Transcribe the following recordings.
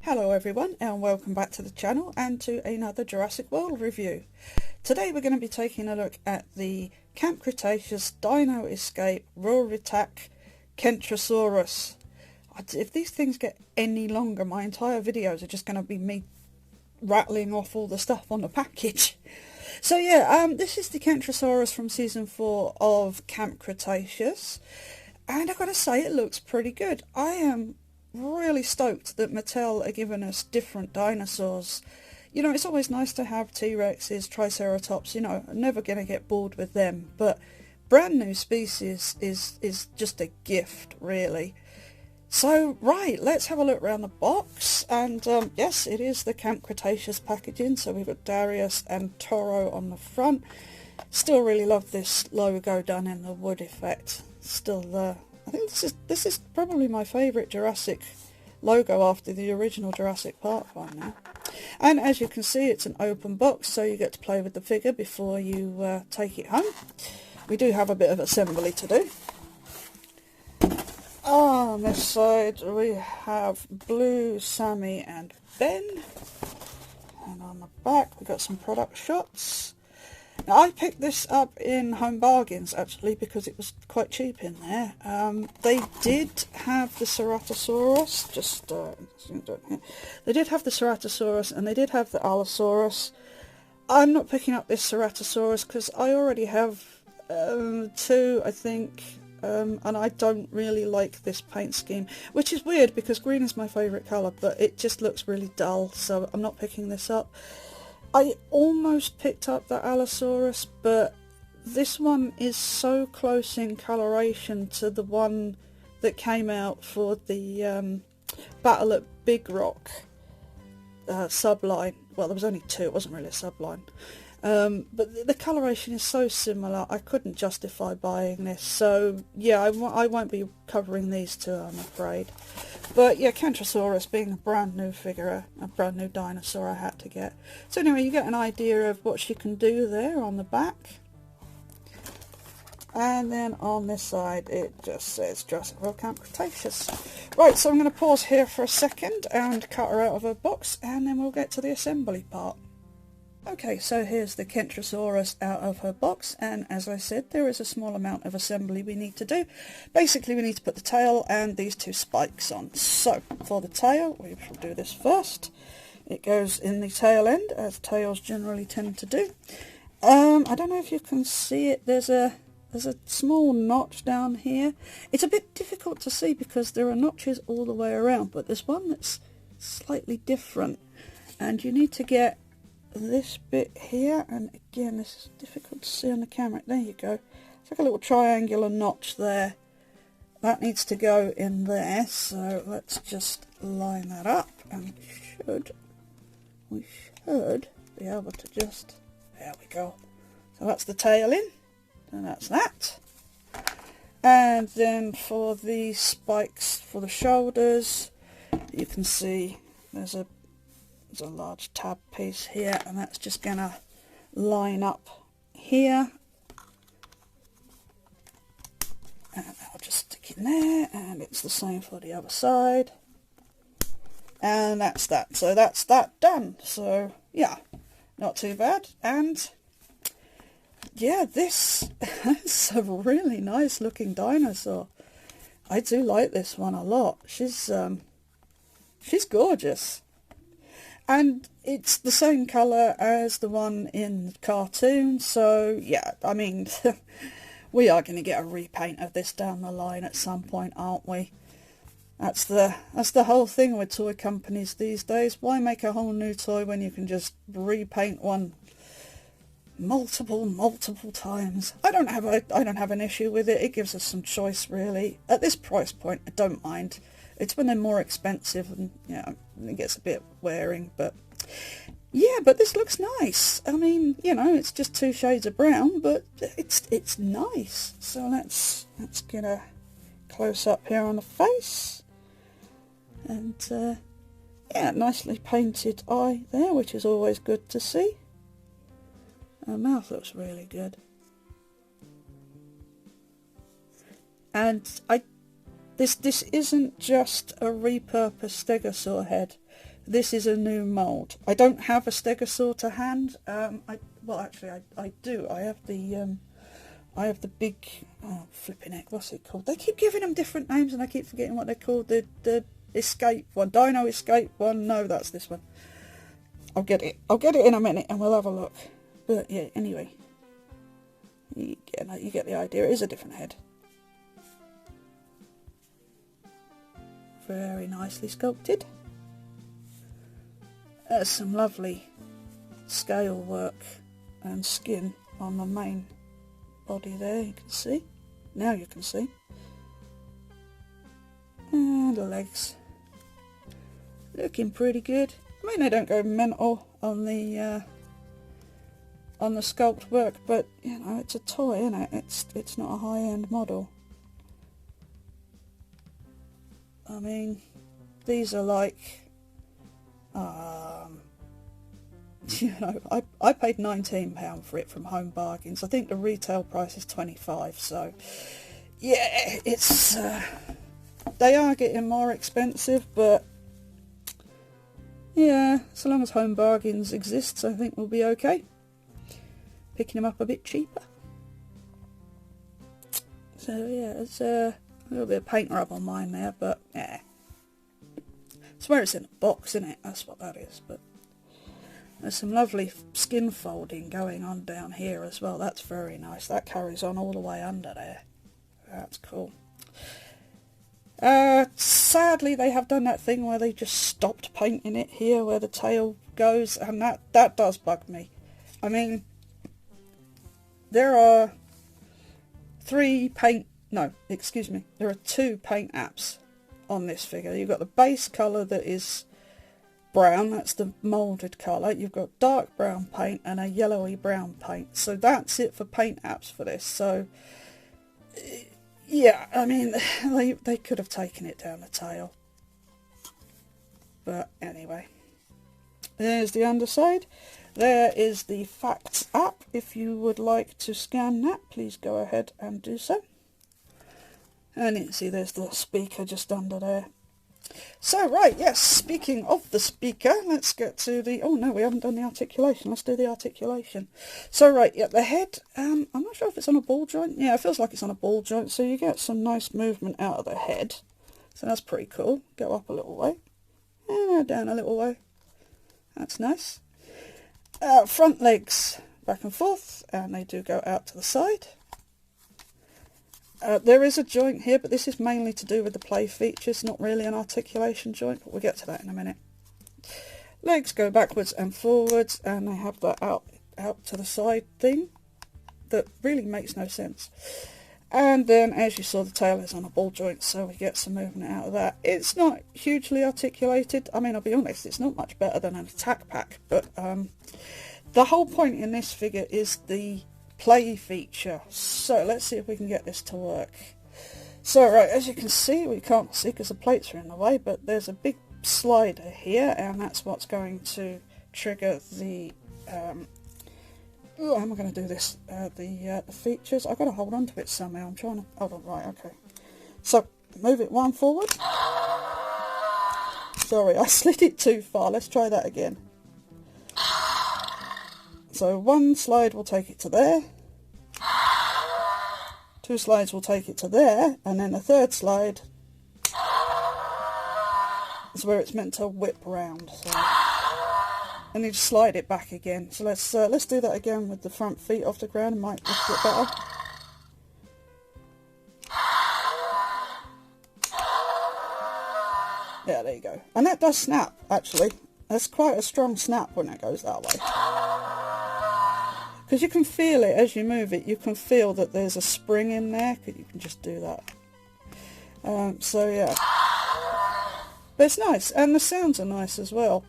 Hello everyone and welcome back to the channel and to another Jurassic World review. Today we're going to be taking a look at the Camp Cretaceous Dino Escape Ruritac Kentrosaurus. If these things get any longer, my entire videos are just going to be me rattling off all the stuff on the package. So yeah, this is the Kentrosaurus from season 4 of Camp Cretaceous, and I've got to say it looks pretty good. I am really stoked that Mattel are giving us different dinosaurs. You know, it's always nice to have T-Rexes, Triceratops, you know, I'm never going to get bored with them, but brand new species is just a gift, really. So, right, let's have a look around the box, and yes, it is the Camp Cretaceous packaging, so we've got Darius and Toro on the front. Still really love this logo done in the wood effect. Still, I think this is probably my favourite Jurassic logo after the original Jurassic Park one now. And as you can see, it's an open box, so you get to play with the figure before you take it home. We do have a bit of assembly to do. On this side we have Blue, Sammy and Ben. And on the back we've got some product shots. Now, I picked this up in Home Bargains actually because it was quite cheap in there. They did have the Ceratosaurus, they did have the Ceratosaurus and they did have the Allosaurus. I'm not picking up this Ceratosaurus because I already have two, I think, and I don't really like this paint scheme, which is weird because green is my favourite colour, but it just looks really dull, so I'm not picking this up. I almost picked up the Allosaurus, but this one is so close in coloration to the one that came out for the Battle at Big Rock subline. Well, there was only two, it wasn't really a subline. But the coloration is so similar, I couldn't justify buying this. So yeah, I won't be covering these two, I'm afraid. But yeah, Kentrosaurus being a brand new figure, a brand new dinosaur, I had to get. So anyway, you get an idea of what she can do there on the back. And then on this side it just says Jurassic World Camp Cretaceous. Right, so I'm going to pause here for a second and cut her out of her box, and then we'll get to the assembly part. Okay, so here's the Kentrosaurus out of her box, and as I said, there is a small amount of assembly we need to do. Basically, we need to put the tail and these two spikes on. So, for the tail, we shall do this first. It goes in the tail end, as tails generally tend to do. I don't know if you can see it, there's a small notch down here. It's a bit difficult to see because there are notches all the way around, but there's one that's slightly different, and you need to get this bit here, and again this is difficult to see on the camera. There you go. It's like a little triangular notch there. That needs to go in there, so let's just line that up, and we should be able to just, there we go. So that's the tail in, and that's that. And then for the spikes for the shoulders, you can see there's a large tab piece here, and that's just gonna line up here, and I'll just stick it in there, and it's the same for the other side, and that's that. So that's that done. So yeah, not too bad. And yeah, this is a really nice looking dinosaur. I do like this one a lot. She's gorgeous. And it's the same colour as the one in the cartoon, so yeah, I mean, we are going to get a repaint of this down the line at some point, aren't we? That's the whole thing with toy companies these days. Why make a whole new toy when you can just repaint one multiple times? I don't have an issue with it. It gives us some choice, really. At this price point, I don't mind. It's when they're more expensive and, you know, it gets a bit wearing, but yeah, but this looks nice. I mean, you know, it's just 2 shades of brown, but it's nice. So let's get a close up here on the face, and yeah, nicely painted eye there, which is always good to see. Her mouth looks really good, and This isn't just a repurposed stegosaur head. this is a new mould. I don't have a stegosaur to hand. Well, actually, I do. I have the big, oh, flipping heck, what's it called? They keep giving them different names and I keep forgetting what they're called. The escape one, Dino Escape one. No, that's this one. I'll get it in a minute and we'll have a look. But yeah, anyway, you get the idea. It is a different head. Very nicely sculpted. There's some lovely scale work and skin on the main body there, you can see. Now you can see. And the legs. Looking pretty good. I mean, they don't go mental on the sculpt work, but you know, it's a toy, isn't it? It's not a high-end model. I mean, these are like, you know, I paid £19 for it from Home Bargains. I think the retail price is £25, so yeah, it's they are getting more expensive, but yeah, so long as Home Bargains exists, I think we'll be okay. Picking them up a bit cheaper. So yeah, it's a little bit of paint rub on mine there, but yeah. I swear it's in a box, isn't it? That's what that is. But there's some lovely skin folding going on down here as well. That's very nice. That carries on all the way under there. That's cool. Sadly, they have done that thing where they just stopped painting it here where the tail goes, and that does bug me. I mean, there are there are 2 paint apps on this figure. You've got the base colour that is brown, that's the moulded colour. You've got dark brown paint and a yellowy brown paint. So that's it for paint apps for this. So yeah, I mean, they could have taken it down the tail. But anyway, there's the underside. There is the Facts app. If you would like to scan that, please go ahead and do so. And you can see there's the speaker just under there. So, right, yes, speaking of the speaker, let's get to the... Oh, no, we haven't done the articulation. Let's do the articulation. So, right, yeah, the head, I'm not sure if it's on a ball joint. Yeah, it feels like it's on a ball joint, so you get some nice movement out of the head. So that's pretty cool. Go up a little way. And down a little way. That's nice. Front legs back and forth, and they do go out to the side. There is a joint here, but this is mainly to do with the play features, not really an articulation joint, but we'll get to that in a minute. Legs go backwards and forwards, and they have that out to the side thing that really makes no sense. And then, as you saw, the tail is on a ball joint, so we get some movement out of that. It's not hugely articulated. I mean, I'll be honest, it's not much better than an attack pack, but the whole point in this figure is the play feature. So let's see if we can get this to work. So right, as you can see, we can't see because the plates are in the way, but there's a big slider here, and that's what's going to trigger the how am I going to do this? The features. I've got to hold on to it somehow. I'm trying to hold on. Right, okay. So move it one forward. Sorry, I slid it too far. Let's try that again. So one slide will take it to there. 2 slides will take it to there, and then the 3rd slide is where it's meant to whip round. So. And you just slide it back again. So let's do that again with the front feet off the ground. It might lift it better. Yeah, there you go. And that does snap, actually. That's quite a strong snap when it goes that way. Because you can feel it as you move it. You can feel that there's a spring in there. You can just do that. So yeah. But it's nice. And the sounds are nice as well.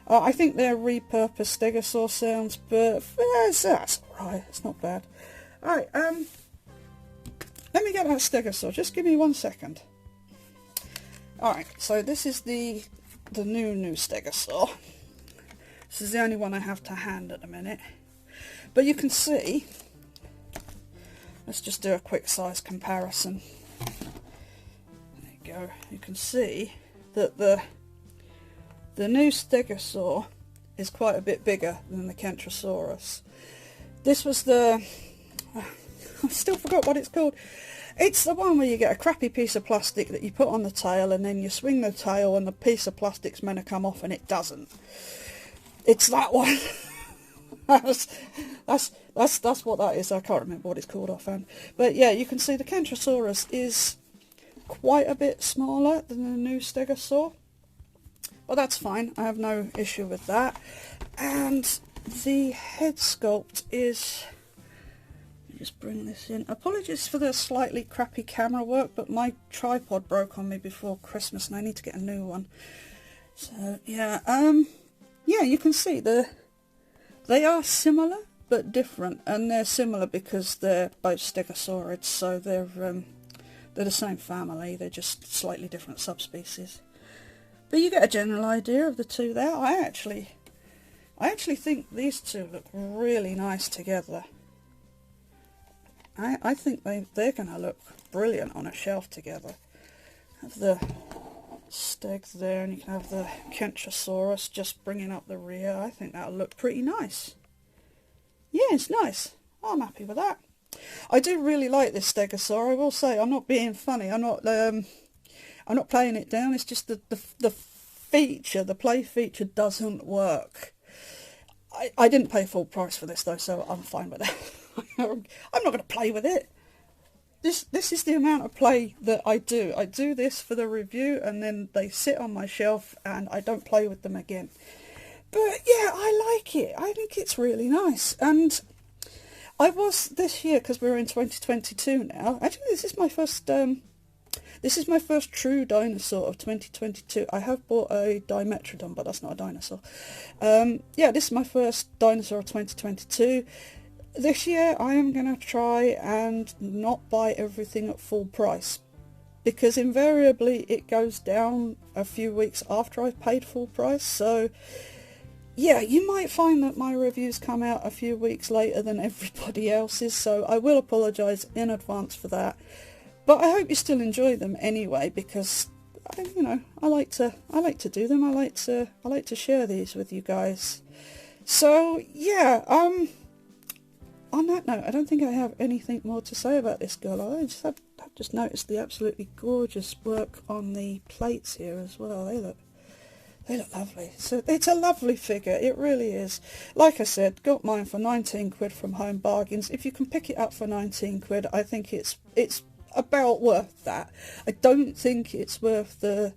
I think they're repurposed stegosaur sounds, but that's alright, it's not bad. Alright, let me get that stegosaur, just give me 1 second. Alright, so this is the new stegosaur. This is the only one I have to hand at the minute. But you can see, let's just do a quick size comparison. There you go, you can see that the the new stegosaur is quite a bit bigger than the Kentrosaurus. This was the... I still forgot what it's called. It's the one where you get a crappy piece of plastic that you put on the tail, and then you swing the tail and the piece of plastic's meant to come off and it doesn't. It's that one. that's what that is. I can't remember what it's called offhand. But yeah, you can see the Kentrosaurus is quite a bit smaller than the new stegosaur. But that's fine. I have no issue with that. And the head sculpt is... just bring this in. Apologies for the slightly crappy camera work, but my tripod broke on me before Christmas and I need to get a new one. So yeah, yeah, you can see they are similar but different, and they're similar because they're both stegosaurids, so they're the same family. They're just slightly different subspecies. But you get a general idea of the two there. I actually think these two look really nice together. I think they're going to look brilliant on a shelf together. Have the stegs there, and you can have the Kentrosaurus just bringing up the rear. I think that'll look pretty nice. Yeah, it's nice. I'm happy with that. I do really like this stegosaur. I will say, I'm not being funny. I'm not playing it down. It's just the feature, the play feature, doesn't work. I didn't pay full price for this though, so I'm fine with that. I'm not going to play with it. This is the amount of play that I do. I do this for the review, and then they sit on my shelf and I don't play with them again. But yeah, I like it. I think it's really nice. And I was this year, because we're in 2022 now. Actually, this is my first true dinosaur of 2022. I have bought a Dimetrodon, but that's not a dinosaur. Yeah, this is my first dinosaur of 2022. This year I am going to try and not buy everything at full price, because invariably it goes down a few weeks after I've paid full price. So yeah, you might find that my reviews come out a few weeks later than everybody else's, so I will apologise in advance for that. But I hope you still enjoy them anyway, because you know, I like to do them. I like to share these with you guys. So yeah, on that note, I don't think I have anything more to say about this girl. I've just noticed the absolutely gorgeous work on the plates here as well. They look lovely. So it's a lovely figure, it really is. Like I said, got mine for 19 quid from Home Bargains. If you can pick it up for 19 quid, I think it's about worth that. I don't think it's worth the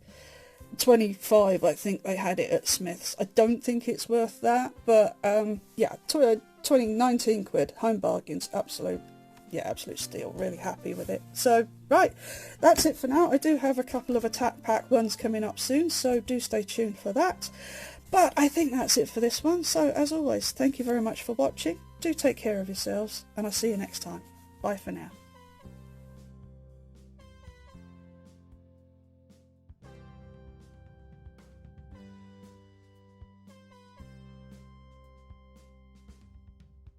25 I think they had it at Smith's. I don't think it's worth that, but yeah, 19 quid, Home Bargains, absolute steal. Really happy with it. So right, that's it for now. I do have a couple of attack pack ones coming up soon, so do stay tuned for that. But I think that's it for this one. So as always, thank you very much for watching. Do take care of yourselves, and I'll see you next time. Bye for now.